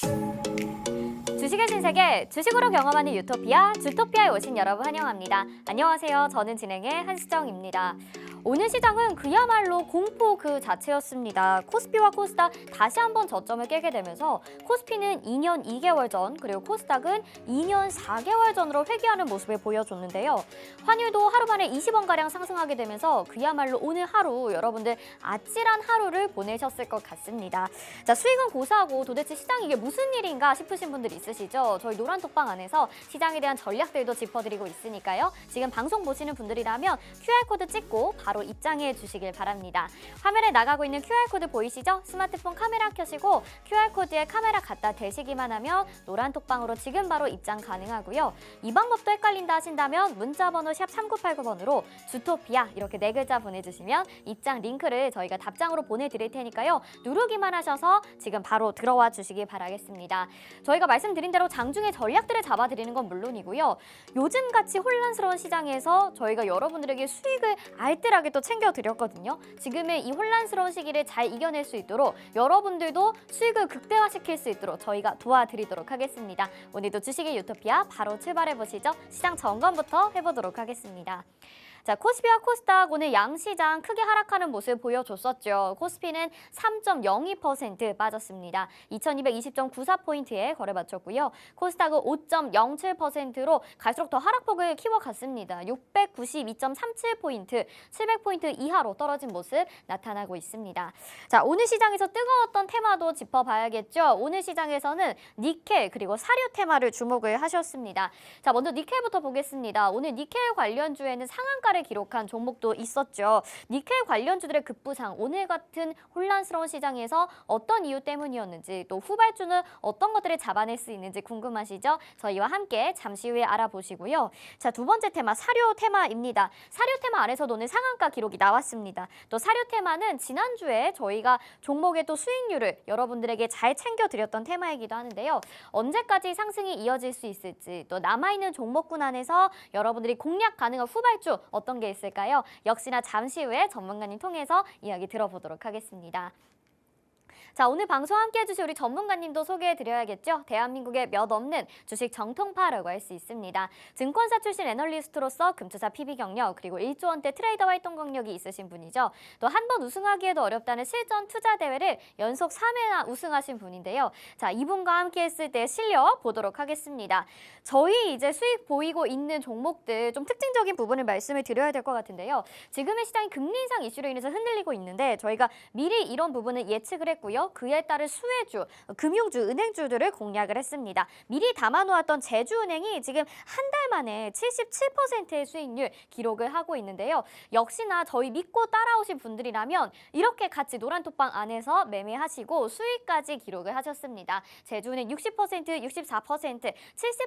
주식의 신세계, 주식으로 경험하는 유토피아, 주토피아에 오신 여러분 환영합니다. 안녕하세요. 저는 진행의 한수정입니다. 오늘 시장은 그야말로 공포 그 자체였습니다. 코스피와 코스닥 다시 한번 저점을 깨게 되면서 코스피는 2년 2개월 전, 그리고 코스닥은 2년 4개월 전으로 회귀하는 모습을 보여줬는데요. 환율도 하루 만에 20원가량 상승하게 되면서 그야말로 오늘 하루 여러분들 아찔한 하루를 보내셨을 것 같습니다. 자, 수익은 고사하고 도대체 시장 이게 무슨 일인가 싶으신 분들 있으시죠? 저희 노란톡방 안에서 시장에 대한 전략들도 짚어드리고 있으니까요. 지금 방송 보시는 분들이라면 QR코드 찍고 바로 입장해 주시길 바랍니다. 화면에 나가고 있는 QR코드 보이시죠? 스마트폰 카메라 켜시고 QR코드에 카메라 갖다 대시기만 하면 노란톡방으로 지금 바로 입장 가능하고요. 이 방법도 헷갈린다 하신다면 문자번호 샵 3989번으로 주토피아 이렇게 4글자 보내주시면 입장 링크를 저희가 답장으로 보내드릴 테니까요. 누르기만 하셔서 지금 바로 들어와 주시기 바라겠습니다. 저희가 말씀드린 대로 장중에 전략들을 잡아드리는 건 물론이고요. 요즘같이 혼란스러운 시장에서 저희가 여러분들에게 수익을 알뜰하게 또 챙겨드렸거든요. 지금의 이 혼란스러운 시기를 잘 이겨낼 수 있도록 여러분들도 수익을 극대화시킬 수 있도록 저희가 도와드리도록 하겠습니다. 오늘도 주식의 유토피아 바로 출발해보시죠. 시장 점검부터 해보도록 하겠습니다. 자, 코스피와 코스닥 오늘 양시장 크게 하락하는 모습 보여줬었죠. 코스피는 3.02% 빠졌습니다. 2220.94포인트에 거래 마쳤고요. 코스닥은 5.07%로 갈수록 더 하락폭을 키워갔습니다. 692.37포인트, 700포인트 이하로 떨어진 모습 나타나고 있습니다. 자, 오늘 시장에서 뜨거웠던 테마도 짚어봐야겠죠. 오늘 시장에서는 니켈 그리고 사료 테마를 주목을 하셨습니다. 자, 먼저 니켈부터 보겠습니다. 오늘 니켈 관련주에는 상한가를 기록한 종목도 있었죠. 니켈 관련주들의 급부상, 오늘 같은 혼란스러운 시장에서 어떤 이유 때문이었는지 또 후발주는 어떤 것들을 잡아낼 수 있는지 궁금하시죠? 저희와 함께 잠시 후에 알아보시고요. 자, 두 번째 테마, 사료 테마입니다. 사료 테마 안에서도 오늘 상한가 기록이 나왔습니다. 또 사료 테마는 지난주에 저희가 종목의 또 수익률을 여러분들에게 잘 챙겨드렸던 테마이기도 하는데요. 언제까지 상승이 이어질 수 있을지 또 남아있는 종목군 안에서 여러분들이 공략 가능한 후발주 어떤 게 있을까요? 역시나 잠시 후에 전문가님 통해서 이야기 들어보도록 하겠습니다. 자, 오늘 방송 함께 해주실 우리 전문가님도 소개해드려야겠죠. 대한민국의 몇 없는 주식 정통파라고 할 수 있습니다. 증권사 출신 애널리스트로서 금투사 PB 경력 그리고 1조 원대 트레이더 활동 경력이 있으신 분이죠. 또 한 번 우승하기에도 어렵다는 실전 투자 대회를 연속 3회나 우승하신 분인데요. 자, 이분과 함께 했을 때 실력 보도록 하겠습니다. 저희 이제 수익 보이고 있는 종목들 좀 특징적인 부분을 말씀을 드려야 될 것 같은데요. 지금의 시장이 금리 인상 이슈로 인해서 흔들리고 있는데 저희가 미리 이런 부분을 예측을 했고요. 그에 따른 수혜주, 금융주, 은행주들을 공략을 했습니다. 미리 담아놓았던 제주은행이 지금 한 달 만에 77%의 수익률 기록을 하고 있는데요. 역시나 저희 믿고 따라오신 분들이라면 이렇게 같이 노란톡방 안에서 매매하시고 수익까지 기록을 하셨습니다. 제주은행 60%, 64%,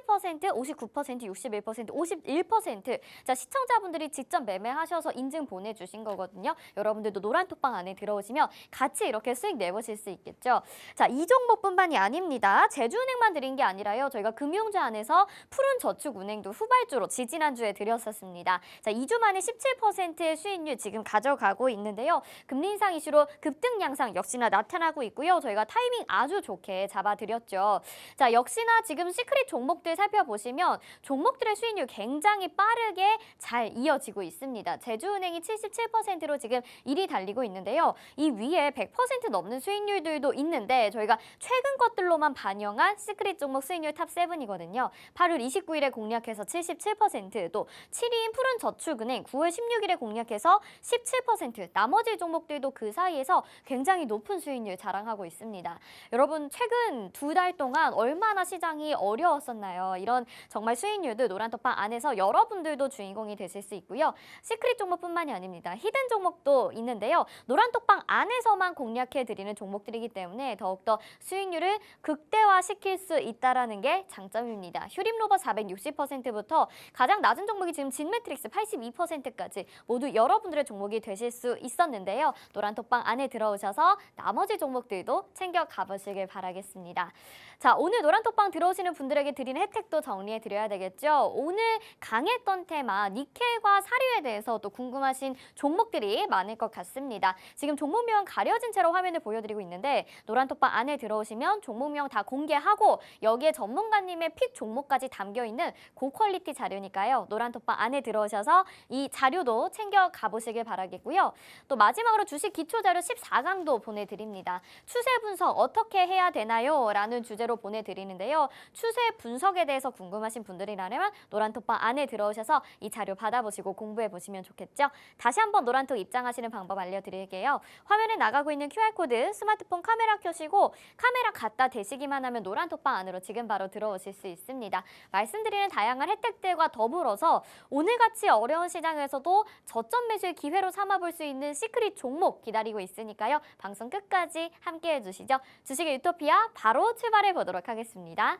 70%, 59%, 61%, 51%. 자, 시청자분들이 직접 매매하셔서 인증 보내주신 거거든요. 여러분들도 노란톡방 안에 들어오시면 같이 이렇게 수익 내보실 수 있겠죠. 자, 이 종목뿐만이 아닙니다. 제주은행만 드린 게 아니라요. 저희가 금융주 안에서 푸른저축은행도 후발주로 지지난주에 드렸었습니다. 자, 2주 만에 17%의 수익률 지금 가져가고 있는데요. 금리 인상 이슈로 급등 양상 역시나 나타나고 있고요. 저희가 타이밍 아주 좋게 잡아드렸죠. 자, 역시나 지금 시크릿 종목들 살펴보시면 종목들의 수익률 굉장히 빠르게 잘 이어지고 있습니다. 제주은행이 77%로 지금 1위 달리고 있는데요. 이 위에 100% 넘는 수익률들도 있는데 저희가 최근 것들로만 반영한 시크릿 종목 수익률 탑7이거든요. 8월 29일에 공략해서 77%, 또 7위인 푸른저축은행 9월 16일에 공략해서 17%, 나머지 종목들도 그 사이에서 굉장히 높은 수익률 자랑하고 있습니다. 여러분, 최근 2달 동안 얼마나 시장이 어려웠었나요? 이런 정말 수익률도 노란톡방 안에서 여러분들도 주인공이 되실 수 있고요. 시크릿 종목뿐만이 아닙니다. 히든 종목도 있는데요. 노란톡방 안에서만 공략해드리는 종목들이기 때문에 더욱더 수익률을 극대화시킬 수 있다는 게 장점입니다. 휴림로버 460%부터 가장 낮은 종목이 지금 진매트릭스 82%까지 모두 여러분들의 종목이 되실 수 있었는데요. 노란톡방 안에 들어오셔서 나머지 종목들도 챙겨 가보시길 바라겠습니다. 자, 오늘 노란톡방 들어오시는 분들에게 드리는 혜택도 정리해 드려야 되겠죠. 오늘 강했던 테마 니켈과 사료에 대해서 또 궁금하신 종목들이 많을 것 같습니다. 지금 종목명 가려진 채로 화면을 보여드리고 있는데 있는데 노란톡방 안에 들어오시면 종목명 다 공개하고 여기에 전문가님의 픽 종목까지 담겨 있는 고퀄리티 자료니까요. 노란톡방 안에 들어오셔서 이 자료도 챙겨 가보시길 바라겠고요. 또 마지막으로 주식 기초자료 14강도 보내드립니다. 추세 분석 어떻게 해야 되나요? 라는 주제로 보내드리는데요. 추세 분석에 대해서 궁금하신 분들이라면 노란톡방 안에 들어오셔서 이 자료 받아보시고 공부해보시면 좋겠죠. 다시 한번 노란톡 입장하시는 방법 알려드릴게요. 화면에 나가고 있는 QR코드 스마트폰 카메라 켜시고 카메라 갖다 대시기만 하면 노란톡방 안으로 지금 바로 들어오실 수 있습니다. 말씀드리는 다양한 혜택들과 더불어서 오늘같이 어려운 시장에서도 저점 매수의 기회로 삼아볼 수 있는 시크릿 종목 기다리고 있으니까요. 방송 끝까지 함께해 주시죠. 주식의 유토피아 바로 출발해 보도록 하겠습니다.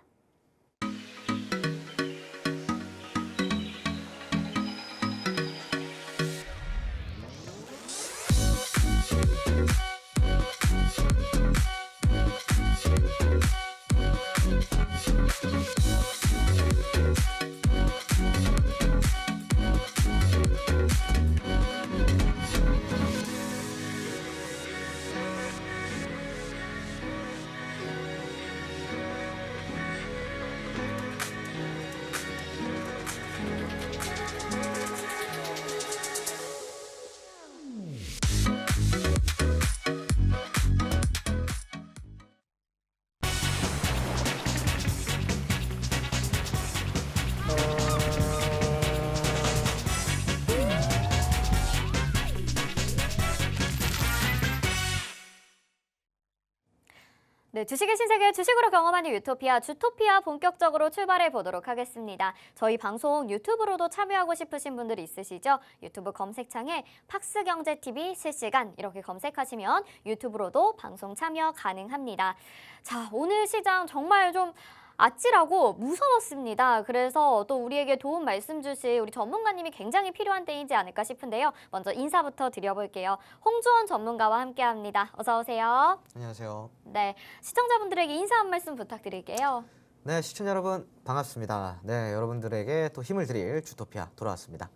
네, 주식의 신세계 주식으로 경험하는 유토피아 주토피아 본격적으로 출발해 보도록 하겠습니다. 저희 방송 유튜브로도 참여하고 싶으신 분들이 있으시죠? 유튜브 검색창에 팍스경제TV 실시간 이렇게 검색하시면 유튜브로도 방송 참여 가능합니다. 자, 오늘 시장 정말 좀 아찔하고 무서웠습니다. 그래서 또 우리에게 도움 말씀 주실 우리 전문가님이 굉장히 필요한 때이지 않을까 싶은데요. 먼저 인사부터 드려볼게요. 홍주원 전문가와 함께합니다. 어서 오세요. 안녕하세요. 네, 시청자분들에게 인사 한 말씀 부탁드릴게요. 네, 시청자 여러분 반갑습니다. 네, 여러분들에게 또 힘을 드릴 주토피아 돌아왔습니다.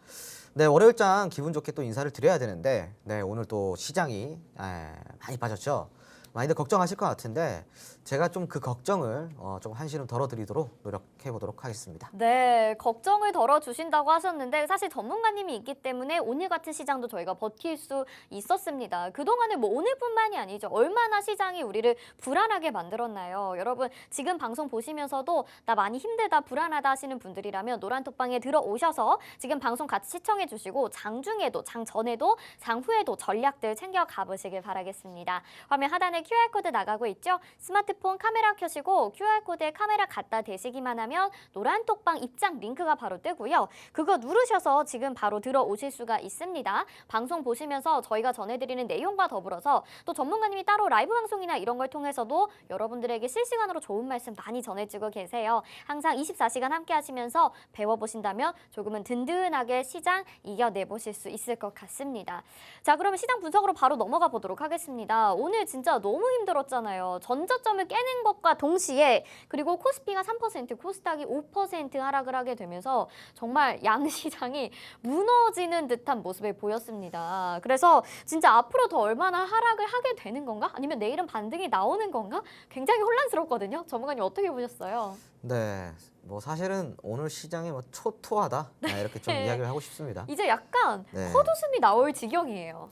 네, 월요일장 기분 좋게 또 인사를 드려야 되는데 네, 오늘 또 시장이 많이 빠졌죠. 많이들 걱정하실 것 같은데 제가 좀 그 걱정을 좀 한시름 덜어드리도록 노력해 보도록 하겠습니다. 네, 걱정을 덜어주신다고 하셨는데 사실 전문가님이 있기 때문에 오늘 같은 시장도 저희가 버틸 수 있었습니다. 그동안에 뭐 오늘뿐만이 아니죠. 얼마나 시장이 우리를 불안하게 만들었나요? 여러분 지금 방송 보시면서도 나 많이 힘들다, 불안하다 하시는 분들이라면 노란톡방에 들어오셔서 지금 방송 같이 시청해 주시고 장중에도, 장전에도, 장후에도 전략들 챙겨 가보시길 바라겠습니다. 화면 하단에 QR코드 나가고 있죠? 스마트폰 카메라 켜시고 QR코드에 카메라 갖다 대시기만 하면 노란톡방 입장 링크가 바로 뜨고요. 그거 누르셔서 지금 바로 들어오실 수가 있습니다. 방송 보시면서 저희가 전해드리는 내용과 더불어서 또 전문가님이 따로 라이브 방송이나 이런 걸 통해서도 여러분들에게 실시간으로 좋은 말씀 많이 전해주고 계세요. 항상 24시간 함께 하시면서 배워보신다면 조금은 든든하게 시장 이겨내보실 수 있을 것 같습니다. 자, 그러면 시장 분석으로 바로 넘어가 보도록 하겠습니다. 오늘 진짜 너무 힘들었잖아요. 전저점을 깨는 것과 동시에 그리고 코스피가 3%, 코스닥이 5% 하락을 하게 되면서 정말 양시장이 무너지는 듯한 모습을 보였습니다. 그래서 진짜 앞으로 더 얼마나 하락을 하게 되는 건가? 아니면 내일은 반등이 나오는 건가? 굉장히 혼란스럽거든요. 전문가님 어떻게 보셨어요? 네, 뭐 사실은 오늘 시장이 뭐 초토화다 이렇게 좀 네. 이야기를 하고 싶습니다. 이제 약간 네. 헛웃음이 나올 지경이에요.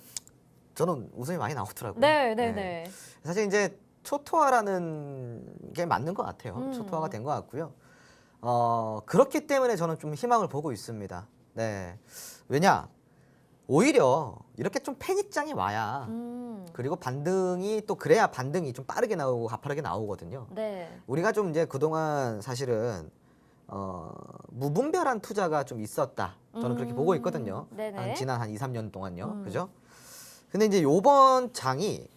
저는 웃음이 많이 나오더라고요. 네. 사실 이제 초토화라는 게 맞는 것 같아요. 초토화가 된 것 같고요. 그렇기 때문에 저는 좀 희망을 보고 있습니다. 네, 왜냐? 오히려 이렇게 좀 패닉장이 와야 그리고 반등이 또 그래야 반등이 좀 빠르게 나오고 가파르게 나오거든요. 네. 우리가 좀 이제 그동안 사실은 무분별한 투자가 좀 있었다. 저는 그렇게 보고 있거든요. 네네. 지난 한 2, 3년 동안요. 그죠? 근데 이제 요번 장이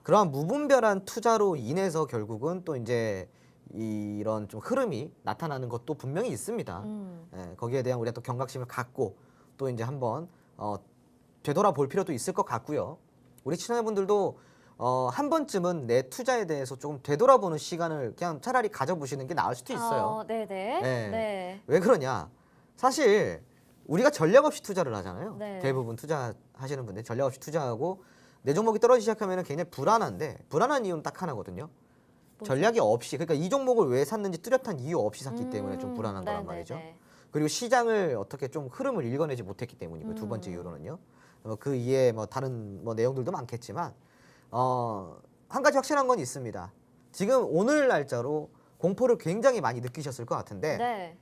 그러한 무분별한 투자로 인해서 결국은 또 이제 이런 좀 흐름이 나타나는 것도 분명히 있습니다. 거기에 대한 우리가 또 경각심을 갖고 또 이제 한번 되돌아볼 필요도 있을 것 같고요. 우리 시청자분들도 한 번쯤은 내 투자에 대해서 조금 되돌아보는 시간을 그냥 차라리 가져보시는 게 나을 수도 있어요. 네네. 네. 왜 그러냐? 사실 우리가 전략 없이 투자를 하잖아요. 네. 대부분 투자하시는 분들 전략 없이 투자하고 내 종목이 떨어지기 시작하면 굉장히 불안한데 불안한 이유는 딱 하나거든요. 뭐죠? 전략이 없이 그러니까 이 종목을 왜 샀는지 뚜렷한 이유 없이 샀기 때문에 좀 불안한 거란 네네네. 말이죠. 그리고 시장을 어떻게 좀 흐름을 읽어내지 못했기 때문이고 두 번째 이유로는요. 그 이에 뭐 다른 뭐 내용들도 많겠지만 한 가지 확실한 건 있습니다. 지금 오늘 날짜로 공포를 굉장히 많이 느끼셨을 것 같은데 네.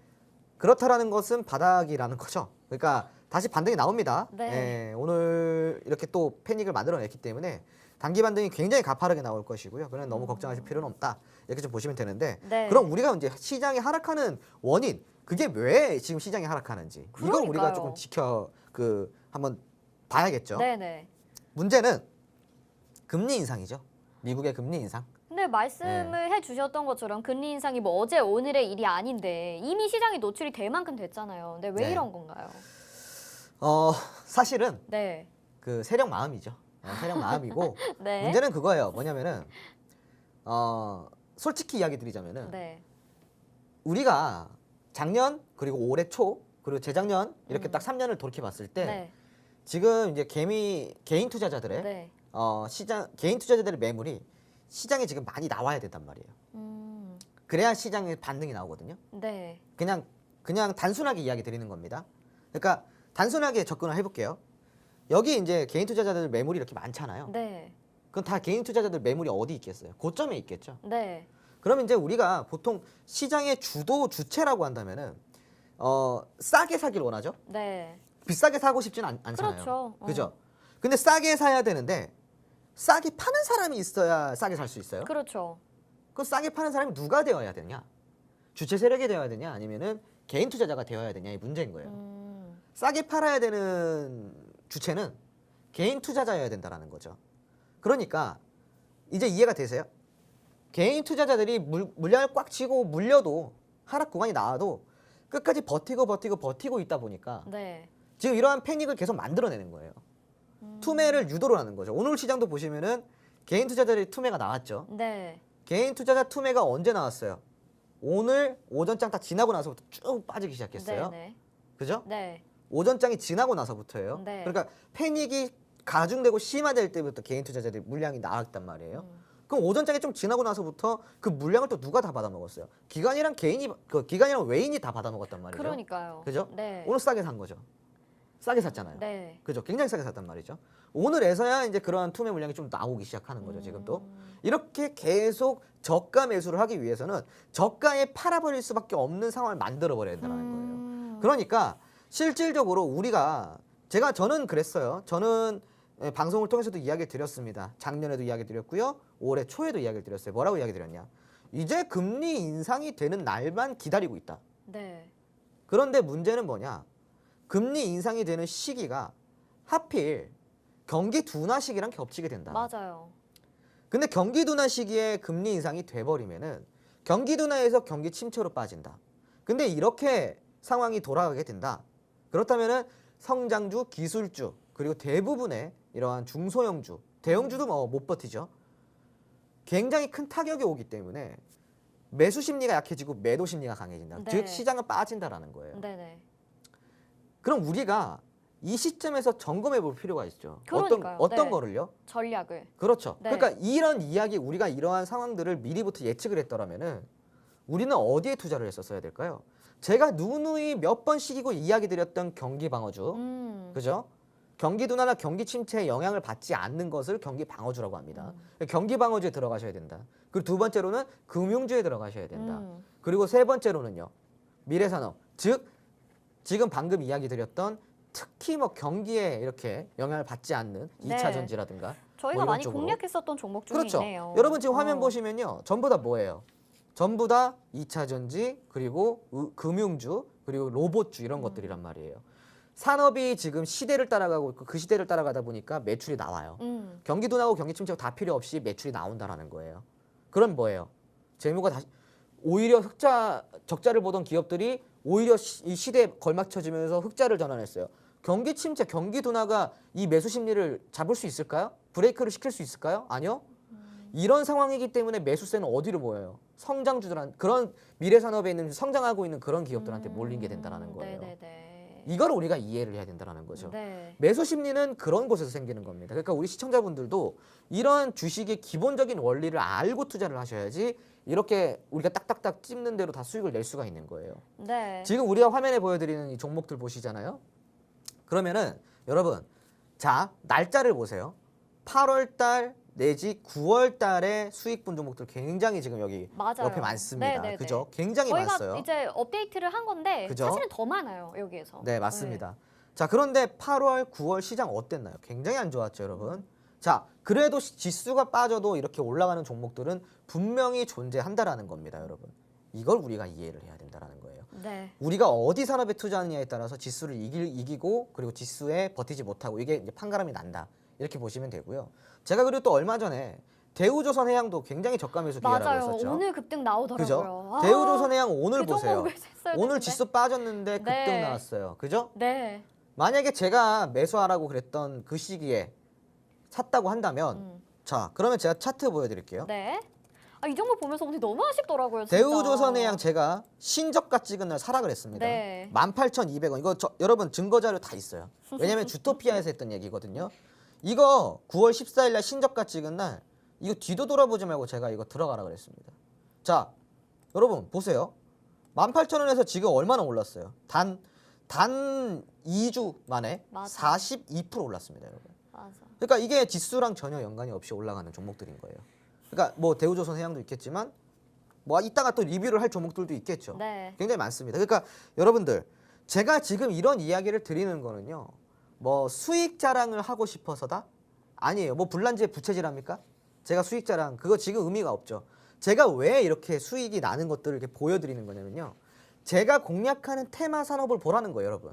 그렇다라는 것은 바닥이라는 거죠. 그러니까 다시 반등이 나옵니다. 네. 예, 오늘 이렇게 또 패닉을 만들어냈기 때문에 단기 반등이 굉장히 가파르게 나올 것이고요. 그냥 너무 걱정하실 필요는 없다. 이렇게 좀 보시면 되는데 네. 그럼 우리가 이제 시장이 하락하는 원인 그게 왜 지금 시장이 하락하는지 이걸 우리가 그러니까요. 조금 지켜 한번 봐야겠죠. 네네. 문제는 금리 인상이죠. 미국의 금리 인상. 근데 말씀을 해주셨던 것처럼 금리 인상이 뭐 어제 오늘의 일이 아닌데 이미 시장이 노출이 될 만큼 됐잖아요. 근데 왜 네. 이런 건가요? 사실은 네. 그 세력 마음이죠. 세력 마음이고 네. 문제는 그거예요. 뭐냐면은 솔직히 이야기 드리자면은 네. 우리가 작년 그리고 올해 초 그리고 재작년 이렇게 딱 3년을 돌이켜 봤을 때 네. 지금 이제 개인 투자자들의 네. 개인 투자자들의 매물이 시장에 지금 많이 나와야 된단 말이에요. 그래야 시장에 반등이 나오거든요. 네. 그냥 단순하게 이야기 드리는 겁니다. 그러니까 단순하게 접근을 해볼게요. 여기 이제 개인 투자자들 매물이 이렇게 많잖아요. 네. 그럼 다 개인 투자자들 매물이 어디 있겠어요? 고점에 있겠죠. 네. 그러면 이제 우리가 보통 시장의 주체라고 한다면은 싸게 사길 원하죠. 네. 비싸게 사고 싶지는 않잖아요. 그렇죠. 그죠? 근데 싸게 사야 되는데 싸게 파는 사람이 있어야 싸게 살 수 있어요. 그렇죠. 그 싸게 파는 사람이 누가 되어야 되냐? 주체 세력이 되어야 되냐? 아니면은 개인 투자자가 되어야 되냐? 이 문제인 거예요. 싸게 팔아야 되는 주체는 개인 투자자여야 된다라는 거죠. 그러니까 이제 이해가 되세요? 개인 투자자들이 물량을 꽉 쥐고 물려도 하락 구간이 나와도 끝까지 버티고 있다 보니까 네. 지금 이러한 패닉을 계속 만들어내는 거예요. 투매를 유도를 하는 거죠. 오늘 시장도 보시면은 개인 투자자들이 투매가 나왔죠. 네. 개인 투자자 투매가 언제 나왔어요? 오늘 오전장 딱 지나고 나서부터 쭉 빠지기 시작했어요. 네. 그죠? 네. 오전장이 지나고 나서부터예요. 네. 그러니까 패닉이 가중되고 심화될 때부터 개인 투자자들이 물량이 나왔단 말이에요. 그럼 오전장이 좀 지나고 나서부터 그 물량을 또 누가 다 받아먹었어요? 기관이랑 외인이 다 받아먹었단 말이죠. 그러니까요. 그죠? 네. 오늘 싸게 산 거죠. 싸게 샀잖아요. 네. 그죠? 굉장히 싸게 샀단 말이죠. 오늘에서야 이제 그러한 투매 물량이 좀 나오기 시작하는 거죠. 지금 또 이렇게 계속 저가 매수를 하기 위해서는 저가에 팔아버릴 수밖에 없는 상황을 만들어 버려야 된다는 거예요. 그러니까 실질적으로 우리가 저는 그랬어요. 저는 방송을 통해서도 이야기 드렸습니다. 작년에도 이야기 드렸고요. 올해 초에도 이야기를 드렸어요. 뭐라고 이야기 드렸냐? 이제 금리 인상이 되는 날만 기다리고 있다. 네. 그런데 문제는 뭐냐? 금리 인상이 되는 시기가 하필 경기 둔화 시기랑 겹치게 된다. 맞아요. 근데 경기 둔화 시기에 금리 인상이 돼버리면은 경기 둔화에서 경기 침체로 빠진다. 근데 이렇게 상황이 돌아가게 된다. 그렇다면은 성장주, 기술주 그리고 대부분의 이러한 중소형주, 대형주도 뭐 못 버티죠. 굉장히 큰 타격이 오기 때문에 매수 심리가 약해지고 매도 심리가 강해진다. 네. 즉 시장은 빠진다라는 거예요. 네네. 그럼 우리가 이 시점에서 점검해 볼 필요가 있죠. 그러니까요. 어떤 네. 거를요? 전략을. 그렇죠. 네. 그러니까 이런 이야기 우리가 이러한 상황들을 미리부터 예측을 했더라면은 우리는 어디에 투자를 했었어야 될까요? 제가 누누이 몇 번씩이고 이야기 드렸던 경기 방어주. 그죠? 경기 둔화나 경기 침체에 영향을 받지 않는 것을 경기 방어주라고 합니다. 경기 방어주에 들어가셔야 된다. 그리고 두 번째로는 금융주에 들어가셔야 된다. 그리고 세 번째로는요. 미래산업. 즉 지금 방금 이야기 드렸던 특히 뭐 경기에 이렇게 영향을 받지 않는 네. 2차 전지라든가 저희가 이런 많이 쪽으로. 공략했었던 종목 중에 그렇죠. 있네요. 여러분 지금 화면 보시면요. 전부 다 뭐예요? 전부 다 2차 전지 그리고 금융주 그리고 로봇주 이런 것들이란 말이에요. 산업이 지금 시대를 따라가고 있고 그 시대를 따라가다 보니까 매출이 나와요. 경기 둔화하고 경기 침체가 다 필요 없이 매출이 나온다라는 거예요. 그럼 뭐예요? 재무가 다시 오히려 적자를 보던 기업들이 오히려 이 시대에 걸맞춰지면서 흑자를 전환했어요. 경기 침체, 경기 둔화가 이 매수 심리를 잡을 수 있을까요? 브레이크를 시킬 수 있을까요? 아니요. 이런 상황이기 때문에 매수세는 어디로 모여요? 성장주들한 그런 미래 산업에 있는 성장하고 있는 그런 기업들한테 몰리게 된다는 거예요. 네네네. 이걸 우리가 이해를 해야 된다는 거죠. 네. 매수 심리는 그런 곳에서 생기는 겁니다. 그러니까 우리 시청자분들도 이런 주식의 기본적인 원리를 알고 투자를 하셔야지 이렇게 우리가 딱딱딱 찝는 대로 다 수익을 낼 수가 있는 거예요. 네. 지금 우리가 화면에 보여드리는 이 종목들 보시잖아요. 그러면은 여러분, 자, 날짜를 보세요. 8월 달 내지 9월 달에 수익 본 종목들 굉장히 지금 여기 맞아요. 옆에 많습니다. 네네네. 그죠? 굉장히 저희가 많았어요. 이제 업데이트를 한 건데 그죠? 사실은 더 많아요, 여기에서. 네, 맞습니다. 자, 그런데 8월, 9월 시장 어땠나요? 굉장히 안 좋았죠, 여러분. 자, 그래도 지수가 빠져도 이렇게 올라가는 종목들은 분명히 존재한다라는 겁니다, 여러분. 이걸 우리가 이해를 해야 된다라는 거예요. 네. 우리가 어디 산업에 투자하느냐에 따라서 지수를 이기고 그리고 지수에 버티지 못하고 이게 이제 판가름이 난다. 이렇게 보시면 되고요. 제가 그리고 또 얼마 전에 대우조선해양도 굉장히 저가 매수 기회라고 맞아요. 했었죠. 오늘 급등 나오더라고요. 그죠? 대우조선해양 오늘 그 보세요. 종목을 샀어야 오늘 되는데. 지수 빠졌는데 급등 네. 나왔어요. 그죠? 네. 만약에 제가 매수하라고 그랬던 그 시기에 샀다고 한다면 자, 그러면 제가 차트 보여드릴게요. 네. 아, 이 종목 보면서 오늘 너무 아쉽더라고요. 진짜. 대우조선해양 제가 신저가 찍은 날 사라 그랬습니다. 네. 18,200원. 이거 여러분 증거 자료 다 있어요. 왜냐면 주토피아에서 했던 얘기거든요. 이거 9월 14일 날 신저가 찍은 날 이거 뒤도 돌아보지 말고 제가 이거 들어가라 그랬습니다. 자, 여러분 보세요. 18,000원에서 지금 얼마나 올랐어요? 단 2주 만에 맞아. 42% 올랐습니다, 여러분. 맞아. 그러니까 이게 지수랑 전혀 연관이 없이 올라가는 종목들인 거예요. 그러니까 뭐 대우조선해양도 있겠지만 뭐 이따가 또 리뷰를 할 종목들도 있겠죠. 네. 굉장히 많습니다. 그러니까 여러분들 제가 지금 이런 이야기를 드리는 거는요. 뭐 수익 자랑을 하고 싶어서다? 아니에요. 뭐 불난지에 부채질합니까? 제가 수익 자랑 그거 지금 의미가 없죠. 제가 왜 이렇게 수익이 나는 것들을 이렇게 보여드리는 거냐면요. 제가 공략하는 테마 산업을 보라는 거예요, 여러분.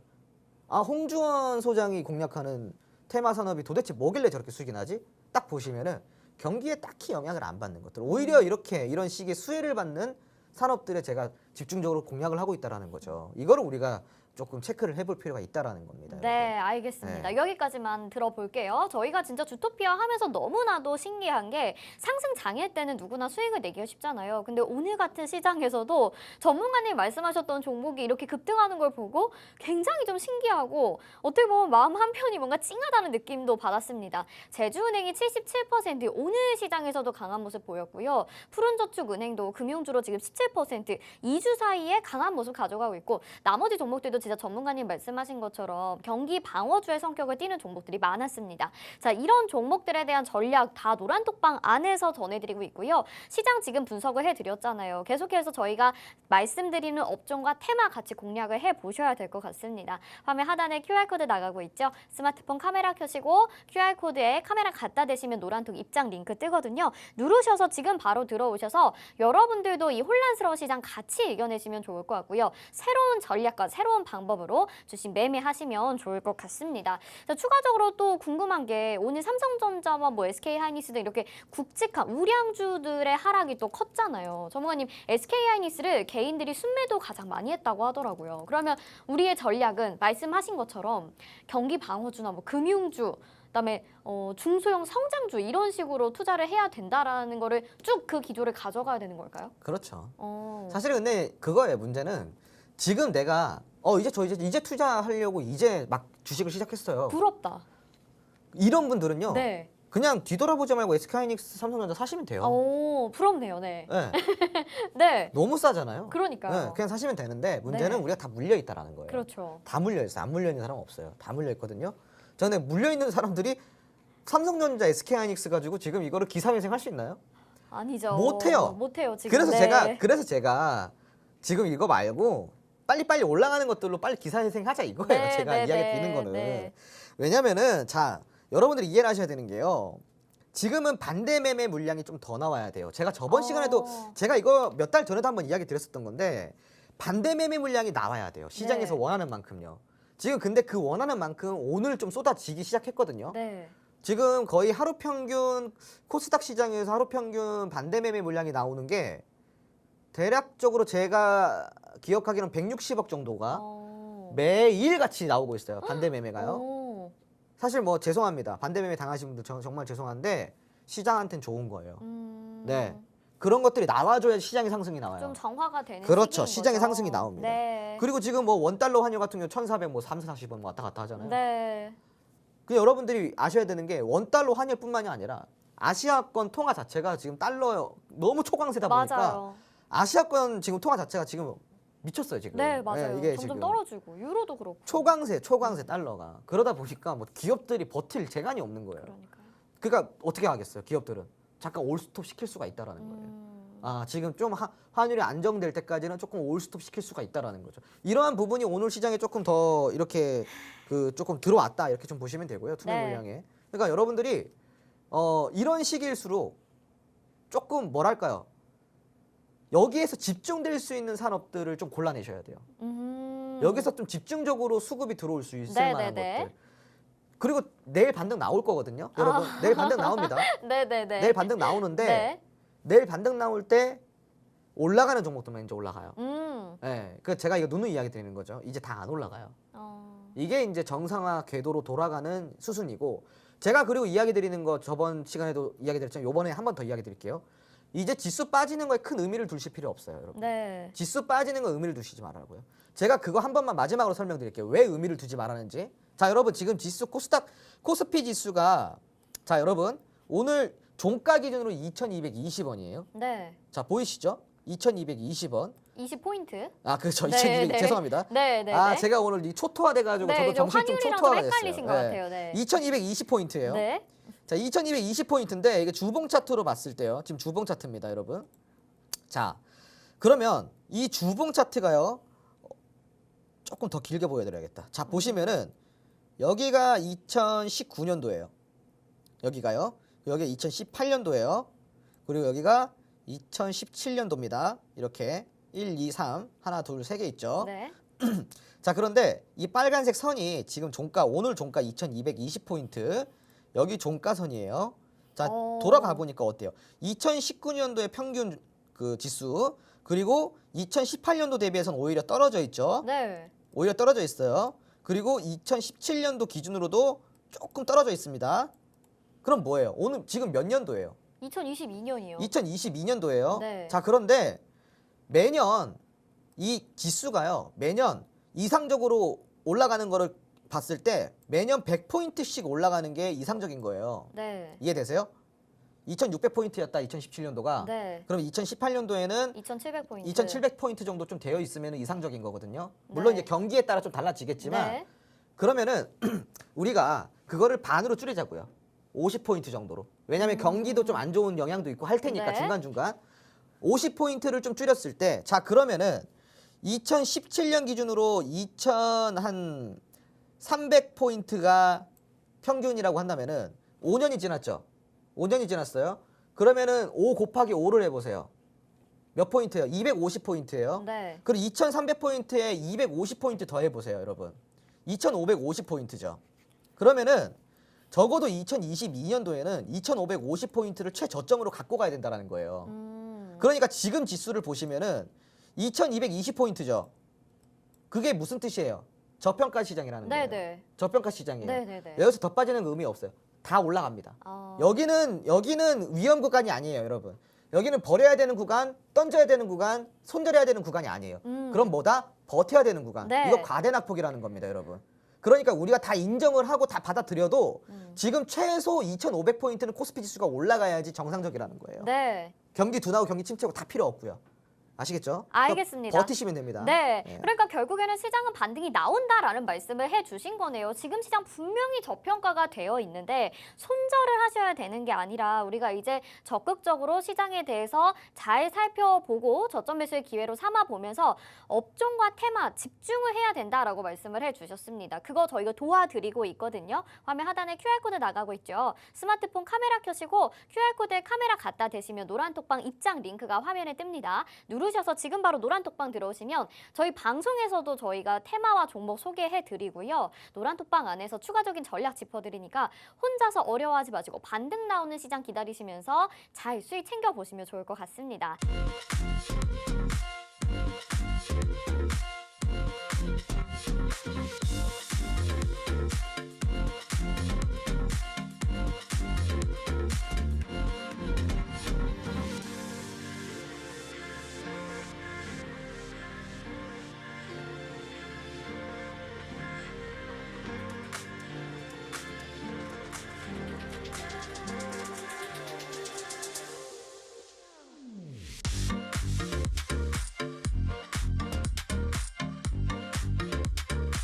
아, 홍주원 소장이 공략하는 테마 산업이 도대체 뭐길래 저렇게 수익이 나지? 딱 보시면은 경기에 딱히 영향을 안 받는 것들. 오히려 이렇게 이런 식의 수혜를 받는 산업들에 제가 집중적으로 공략을 하고 있다라는 거죠. 이거를 우리가 조금 체크를 해볼 필요가 있다라는 겁니다. 네, 알겠습니다. 네. 여기까지만 들어볼게요. 저희가 진짜 주토피아 하면서 너무나도 신기한 게 상승 장일 때는 누구나 수익을 내기가 쉽잖아요. 근데 오늘 같은 시장에서도 전문가님 말씀하셨던 종목이 이렇게 급등하는 걸 보고 굉장히 좀 신기하고 어떻게 보면 마음 한편이 뭔가 찡하다는 느낌도 받았습니다. 제주은행이 77%, 오늘 시장에서도 강한 모습 보였고요. 푸른저축은행도 금융주로 지금 17%, 2주 사이에 강한 모습 가져가고 있고 나머지 종목들도 진짜 전문가님 말씀하신 것처럼 경기 방어주의 성격을 띠는 종목들이 많았습니다. 자, 이런 종목들에 대한 전략 다 노란톡방 안에서 전해드리고 있고요. 시장 지금 분석을 해드렸잖아요. 계속해서 저희가 말씀드리는 업종과 테마 같이 공략을 해보셔야 될 것 같습니다. 화면 하단에 QR코드 나가고 있죠. 스마트폰 카메라 켜시고 QR코드에 카메라 갖다 대시면 노란톡 입장 링크 뜨거든요. 누르셔서 지금 바로 들어오셔서 여러분들도 이 혼란스러운 시장 같이 이겨내시면 좋을 것 같고요. 새로운 전략과 새로운 방법으로 주식 매매하시면 좋을 것 같습니다. 자, 추가적으로 또 궁금한 게 오늘 삼성전자와 뭐 SK하이닉스 등 이렇게 굵직한 우량주들의 하락이 또 컸잖아요. 전문가님, SK하이닉스를 개인들이 순매도 가장 많이 했다고 하더라고요. 그러면 우리의 전략은 말씀하신 것처럼 경기 방어주나 뭐 금융주 그다음에 중소형 성장주 이런 식으로 투자를 해야 된다라는 거를 쭉 그 기조를 가져가야 되는 걸까요? 그렇죠. 어. 사실 근데 그거예요. 문제는 지금 내가 이제 투자하려고 이제 막 주식을 시작했어요. 부럽다. 이런 분들은요. 네. 그냥 뒤돌아보지 말고 SK하이닉스, 삼성전자 사시면 돼요. 오, 부럽네요. 네. 네. 네. 너무 싸잖아요. 그러니까요. 네, 그냥 사시면 되는데 문제는 네. 우리가 다 물려 있다라는 거예요. 그렇죠. 다 물려 있어요. 안 물려 있는 사람 없어요. 다 물려 있거든요. 저는 물려 있는 사람들이 삼성전자, SK하이닉스 가지고 지금 이거를 기사회생 할 수 있나요? 아니죠. 못해요. 못해요, 지금. 그래서 네. 제가 지금 이거 말고 빨리빨리 올라가는 것들로 빨리 기사회생하자 이거예요. 네, 제가 네, 이야기 네, 드리는 거는. 네. 왜냐면은 자, 여러분들이 이해를 하셔야 되는 게요. 지금은 반대 매매 물량이 좀 더 나와야 돼요. 제가 저번 시간에도 제가 이거 몇 달 전에도 한번 이야기 드렸었던 건데 반대 매매 물량이 나와야 돼요. 시장에서 네. 원하는 만큼요. 지금 근데 그 원하는 만큼 오늘 좀 쏟아지기 시작했거든요. 네. 지금 거의 하루 평균 코스닥 시장에서 하루 평균 반대 매매 물량이 나오는 게 대략적으로 제가 기억하기로는 160억 정도가 매일 같이 나오고 있어요. 반대 매매가요. 오. 사실 뭐 죄송합니다. 반대 매매 당하신 분들 정말 죄송한데 시장한테는 좋은 거예요. 네. 그런 것들이 나와줘야 시장의 상승이 나와요. 좀 정화가 되는 그렇죠. 시기인 시장의 거죠. 상승이 나옵니다. 네. 그리고 지금 뭐 원달러 환율 같은 경우 1,400, 뭐 340원 왔다 갔다 하잖아요. 네. 그 여러분들이 아셔야 되는 게 원달러 환율뿐만이 아니라 아시아권 통화 자체가 지금 달러 너무 초강세다 보니까 맞아요. 아시아권 지금 통화 자체가 지금 미쳤어요 지금. 네, 맞아요. 이게 점점 지금 떨어지고 유로도 그렇고. 초강세 달러가 그러다 보니까 뭐 기업들이 버틸 재간이 없는 거예요. 그러니까요. 그러니까 어떻게 하겠어요 기업들은 잠깐 올스톱 시킬 수가 있다라는 거예요. 아 지금 좀 환율이 안정될 때까지는 조금 올스톱 시킬 수가 있다라는 거죠. 이러한 부분이 오늘 시장에 조금 더 이렇게 그 조금 들어왔다 이렇게 좀 보시면 되고요. 투명 네. 물량에. 그러니까 여러분들이 이런 시기일수록 조금 뭐랄까요? 여기에서 집중될 수 있는 산업들을 좀 골라내셔야 돼요. 여기서 좀 집중적으로 수급이 들어올 수 있을 네, 만한 네, 네. 것들. 그리고 내일 반등 나올 거거든요. 여러분 내일 반등 나옵니다. 네네네. 내일 반등 나오는데 네. 내일 반등 나올 때 올라가는 종목들만 이제 올라가요. 네, 그 제가 이거 누누이 이야기 드리는 거죠. 이제 다 안 올라가요. 이게 이제 정상화 궤도로 돌아가는 수순이고 제가 그리고 이야기 드리는 거 저번 시간에도 이야기 드렸지만 이번에 한 번 더 이야기 드릴게요. 이제 지수 빠지는 거에 큰 의미를 두실 필요 없어요, 여러분. 네. 지수 빠지는 거 의미를 두시지 말라고요. 제가 그거 한 번만 마지막으로 설명드릴게요. 왜 의미를 두지 말라는지. 자, 여러분 지금 지수 코스피 지수가 자, 여러분 오늘 종가 기준으로 2,220원이에요. 네. 자, 보이시죠? 2,220원. 20포인트. 아, 그렇죠. 네, 2,200 네. 죄송합니다. 네, 네. 아, 네. 제가 오늘 이 초토화돼 가지고 네, 저도 이제 정신이 좀 환율이랑 초토화가 좀 헷갈리신 됐어요. 것 같아요. 네. 2,220포인트예요. 네. 자, 2,220포인트인데 이게 주봉 차트로 봤을 때요. 지금 주봉 차트입니다, 여러분. 자, 그러면 이 주봉 차트가요. 조금 더 길게 보여드려야겠다. 자, 보시면은 여기가 2019년도예요. 여기가요. 여기 2018년도예요. 그리고 여기가 2017년도입니다. 이렇게 1, 2, 3 하나, 둘, 세 개 있죠. 네. 자, 그런데 이 빨간색 선이 지금 종가 오늘 종가 2,220포인트 여기 종가선이에요. 자, 돌아가 보니까 어때요? 2019년도의 평균 그 지수 그리고 2018년도 대비해서는 오히려 떨어져 있죠. 네. 오히려 떨어져 있어요. 그리고 2017년도 기준으로도 조금 떨어져 있습니다. 그럼 뭐예요? 오늘 지금 몇 년도예요? 2022년이요. 2022년도예요. 네. 자, 그런데 매년 이 지수가요. 매년 이상적으로 올라가는 거를 봤을 때 매년 100포인트씩 올라가는 게 이상적인 거예요. 네. 이해되세요? 2600포인트였다 2017년도가. 네. 그럼 2018년도에는 2700포인트. 2700포인트 정도 좀 되어 있으면 이상적인 거거든요. 물론 네. 이제 경기에 따라 좀 달라지겠지만 네. 그러면은 우리가 그거를 반으로 줄이자고요. 50포인트 정도로. 왜냐하면 경기도 좀 안 좋은 영향도 있고 할 테니까 네. 중간중간 50포인트를 좀 줄였을 때 자, 그러면은 2017년 기준으로 2,300포인트가 평균이라고 한다면은 5년이 지났죠. 5년이 지났어요. 그러면은 5 곱하기 5를 해보세요. 몇 포인트예요? 250포인트예요. 네. 그리고 2,300포인트에 250포인트 더 해보세요, 여러분. 2,550포인트죠. 그러면은 적어도 2022년도에는 2,550포인트를 최저점으로 갖고 가야 된다는 거예요. 그러니까 지금 지수를 보시면은 2,220포인트죠. 그게 무슨 뜻이에요? 저평가 시장이라는 거예요. 네네. 저평가 시장이에요. 네네네. 여기서 더 빠지는 의미 없어요. 다 올라갑니다. 여기는 위험 구간이 아니에요, 여러분. 여기는 버려야 되는 구간, 던져야 되는 구간, 손절해야 되는 구간이 아니에요. 그럼 뭐다? 버텨야 되는 구간. 네. 이거 과대낙폭이라는 겁니다, 여러분. 그러니까 우리가 다 인정을 하고 다 받아들여도 지금 최소 2,500포인트는 코스피 지수가 올라가야지 정상적이라는 거예요. 네. 경기 둔화고 경기 침체고 다 필요 없고요. 아시겠죠? 알겠습니다. 버티시면 됩니다. 네. 예. 그러니까 결국에는 시장은 반등이 나온다라는 말씀을 해주신 거네요. 지금 시장 분명히 저평가가 되어 있는데 손절을 하셔야 되는 게 아니라 우리가 이제 적극적으로 시장에 대해서 잘 살펴보고 저점 매수의 기회로 삼아보면서 업종과 테마 집중을 해야 된다라고 말씀을 해주셨습니다. 그거 저희가 도와드리고 있거든요. 화면 하단에 QR코드 나가고 있죠. 스마트폰 카메라 켜시고 QR코드에 카메라 갖다 대시면 노란톡방 입장 링크가 화면에 뜹니다. 누르셔서 지금 바로 노란톡방 들어오시면 저희 방송에서도 저희가 테마와 종목 소개해드리고요. 노란톡방 안에서 추가적인 전략 짚어드리니까 혼자서 어려워하지 마시고 반등 나오는 시장 기다리시면서 잘 수익 챙겨보시면 좋을 것 같습니다.